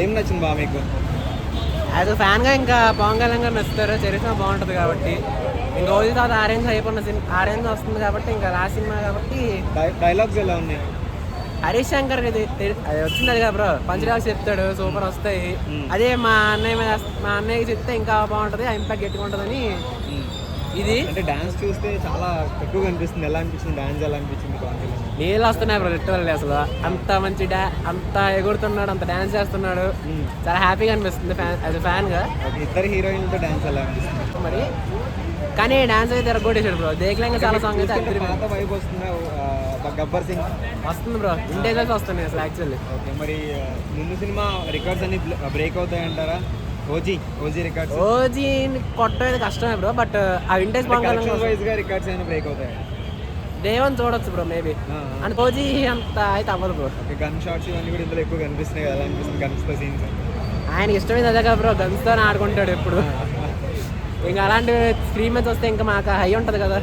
ఏం నచ్చింది బాగా మీకు? యాజ్ అ ఫ్యాన్గా ఇంకా పవన్ కళ్యాణ్ గారు నచ్చుతారు, చరిత్ర బాగుంటుంది కాబట్టి. ఇంకా రోజు తర్వాత ఆరెంజ్ అయిపోయిన సినిమా, ఆరెంజ్ వస్తుంది కాబట్టి ఇంకా లాస్ట్ సినిమా కాబట్టి. డైలాగ్స్ ఎలా ఉన్నాయి? హరీష్ శంకర్ అది వచ్చింది అది కదా బ్రో, పంచడాల్సి చెప్తాడు, సూపర్ వస్తాయి. అదే మా అన్నయ్యకి చెప్తే ఇంకా బాగుంటుంది, ఆ ఇంపాక్ట్ గట్టిగా ఉంటుందని. ఇది అంటే డాన్స్ చూస్తే చాలా ఎక్కువగా అనిపిస్తుంది. ఎలా అనిపించింది డాన్స్? ఎలా అనిపించింది? నీళ్ళు వస్తున్నాయి బ్రో లిటరల్లీ. అసలు అంత మంచి అంత ఎగురుతున్నాడు, అంత డాన్స్ చేస్తున్నాడు, చాలా హ్యాపీగా అనిపిస్తుంది యాజ్ అ ఫ్యాన్గా. ఇద్దరు హీరోయిన్లతో డాన్స్ ఎలా అనిపిస్తుంది మరి? కానీ డాన్స్ అయితే ఎరగొట్టేసాడు బ్రో. దేఖలేంగా చాలా సాంగ్ అయితే పాత వైబ్ వస్తుందా? గబ్బర్ సింగ్ వస్తుంది బ్రో, ఇంటేజెస్ వస్తున్నాయి అసలు యాక్చువల్లీ. ఓకే, మరి ముందు సినిమా రికార్డ్స్ అన్ని బ్రేక్ అవుతాయి అంటారా? ఓజీ రికార్డ్స్ కొట్టేది కష్టమే బ్రో, బట్ ఆ వింటేజ్ వైజ్ గా రికార్డ్స్ అయినా బ్రేక్ అవుతాయి. దేవన్ చూడొచ్చు బ్రో మేబీ. అండ్ ఓజీ అంత అయితే అవ్వదు బ్రో. గన్ షాట్స్ ఇవన్నీ కూడా ఇందులో ఎక్కువ కనిపిస్తున్నాయి కదా, అనిపిస్తుంది గన్స్ తో సీన్స్. ఆయనకి ఇష్టమైంది అదే కదా బ్రో, గన్స్ తో ఆడుకుంటాడు ఎప్పుడు. ఇంకా అలాంటి స్క్రీన్ మీద వస్తే ఇంకా మాకు హై ఉంటుంది కదా.